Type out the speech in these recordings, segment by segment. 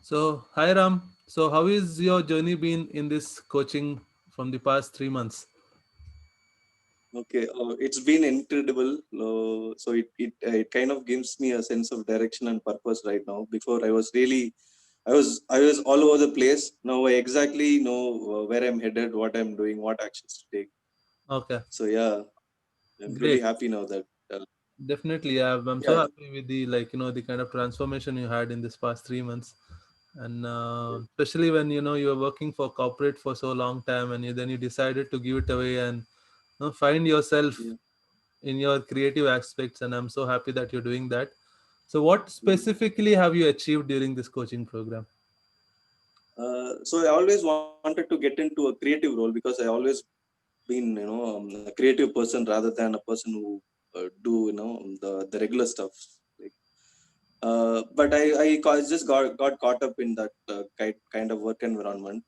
So, hi Ram. So, how is your journey been in this coaching from the past 3 months? Okay, it's been incredible. So it kind of gives me a sense of direction and purpose right now. Before I was all over the place. Now I exactly know where I'm headed, what I'm doing, what actions to take. Okay, So yeah, I'm really great. happy now that Definitely, I'm so yeah, happy with the kind of transformation you had in this past 3 months, and yeah, especially when you were working for corporate for so long time, and then you decided to give it away and find yourself yeah. in your creative aspects, and I'm so happy that you're doing that. So, what Mm. specifically have you achieved during this coaching program? So I always wanted to get into a creative role because I always been a creative person rather than a person who do the regular stuff. Like, but I just got caught up in that kind of work environment.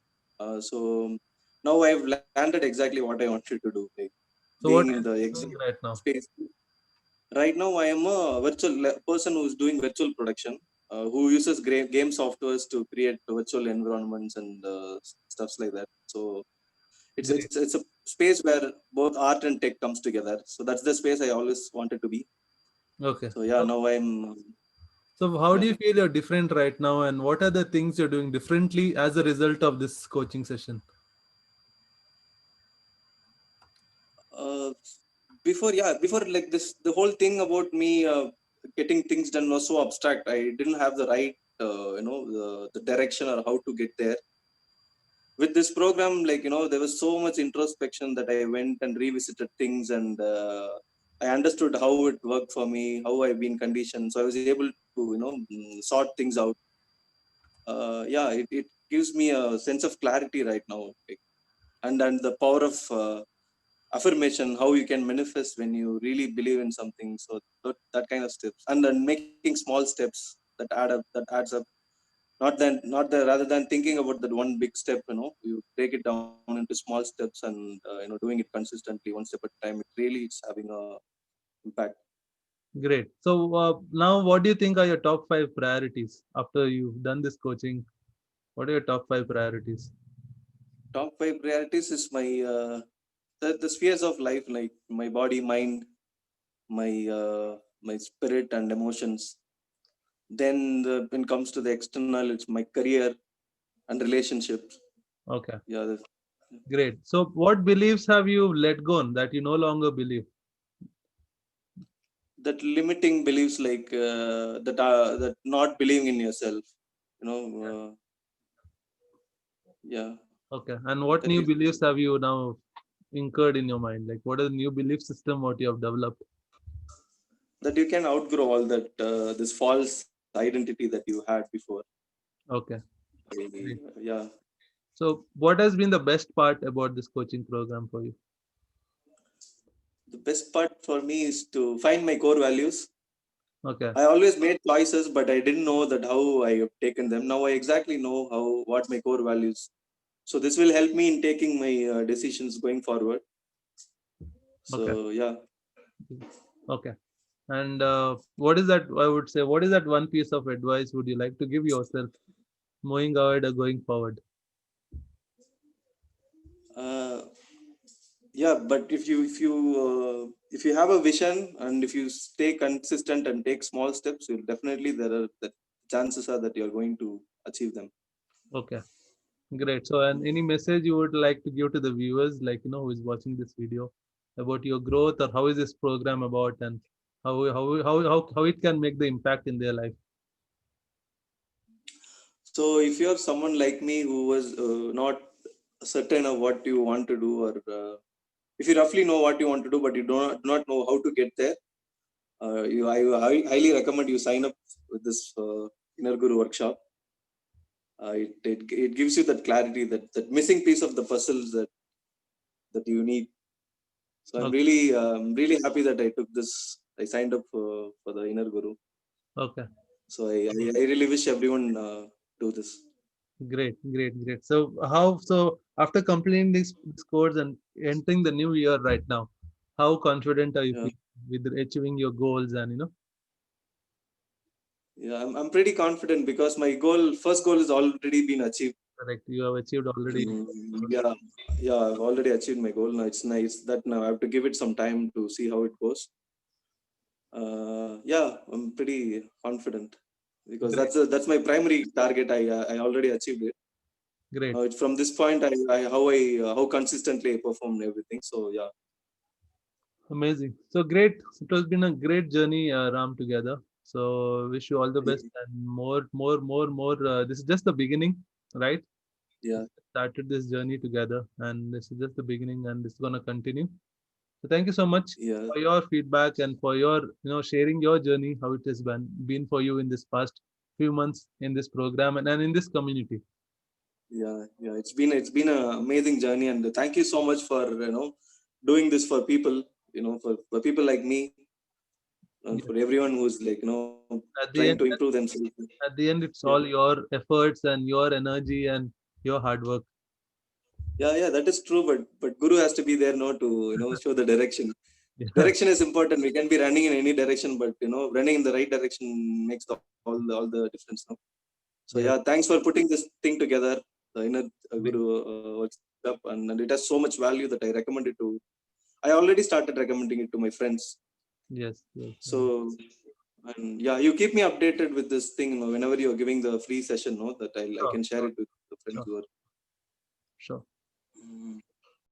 So now I've landed exactly what I wanted to do, like So, being what in are the you doing executive right now? space. Right now, I am a person who's doing virtual production, who uses game softwares to create virtual environments and stuffs like that. So it's Great. it's it's a space where both art and tech comes together. So that's the space I always wanted to be. Okay. So yeah, now I'm So, how do yeah. you feel you're different right now, and what are the things you're doing differently as a result of this coaching session? Uh, before like this, the whole thing about me getting things done was so abstract. I didn't have the right the direction or how to get there. With this program, like there was so much introspection that I went and revisited things, and I understood how it worked for me, how I've been conditioned, so I was able to sort things out. Yeah, it gives me a sense of clarity right now, like, and the power of affirmation, how you can manifest when you really believe in something. So that kind of steps, and then making small steps that add up, that adds up. Not the rather than thinking about that one big step, you break it down into small steps, and doing it consistently, one step at a time. It really is having a impact. Great. So, now what do you think are your top five priorities after you've done this coaching? What are your top five priorities? Top five priorities is my the spheres of life, like my body, mind, my spirit and emotions. Then when it comes to the external, it's my career and relationships. Okay. Yeah, Great. So, what beliefs have you let go on that you no longer believe? that limiting beliefs, like that not believing in yourself. You know, yeah, Okay. And what that new is beliefs have you now incurred in your mind? Like, what are the new belief system what you have developed? that you can outgrow all that this false identity that you had before. Okay. Great. Yeah, So, what has been the best part about this coaching program for you? the best part for me is to find my core values. Okay. I always made choices, but I didn't know that how I have taken them. Now I exactly know how what my core values. So this will help me in taking my decisions going forward. Okay. So yeah, Okay. And what is that? I would say, what is that one piece of advice would you like to give yourself moving ahead or going forward? uh, yeah. But if you have a vision, and if you stay consistent and take small steps, you'll definitely there are the chances are that you're going to achieve them. Okay, great. So, and any message you would like to give to the viewers, like who is watching this video, about your growth, or how is this program about, and how it can make the impact in their life? So if you're someone like me who was not certain of what you want to do, or if you roughly know what you want to do but you do not know how to get there, I highly recommend you sign up with this Inner Guru workshop. It gives you that clarity, that missing piece of the puzzle that you need. So I'm Okay, really happy that I took this. I signed up for the Inner Guru. okay, So I really wish everyone do this. great. So, so after completing this course and entering the new year right now, how confident are you Yeah. feeling with achieving your goals and Yeah, I'm pretty confident because my first goal is already been achieved. Correct. You have achieved already. Yeah, yeah, I've already achieved my goal. Now it's nice that now I have to give it some time to see how it goes. Yeah, I'm pretty confident because Great. that's my primary target. I already achieved it. Great. Now it's from this point how consistently I performed everything. So yeah, Amazing. So great. It has been a great journey, Ram, together. So wish you all the best and more. This is just the beginning, right? yeah, Started this journey together, and this is just the beginning, and it's gonna continue. So thank you so much yeah, for your feedback and for your, sharing your journey, how it has been for you in this past few months in this program and in this community. yeah. It's been an amazing journey, and thank you so much for doing this for people. For people like me, and Yes. for everyone who's trying At to the end, improve themselves. at the end, it's Yeah. all your efforts and your energy and your hard work. Yeah, that is true. But Guru has to be there, no, to show the direction. Yeah. Direction is important. We can be running in any direction, but running in the right direction makes all the difference. No? So Yes. yeah, thanks for putting this thing together. The inner Great. Guru works up, and it has so much value that I recommend it to. I already started recommending it to my friends. Yes. Yes. So and yeah, you keep me updated with this thing. Whenever you're giving the free session, no, that I Sure. can share Sure. it with the friends Sure. who are. Sure. Mm.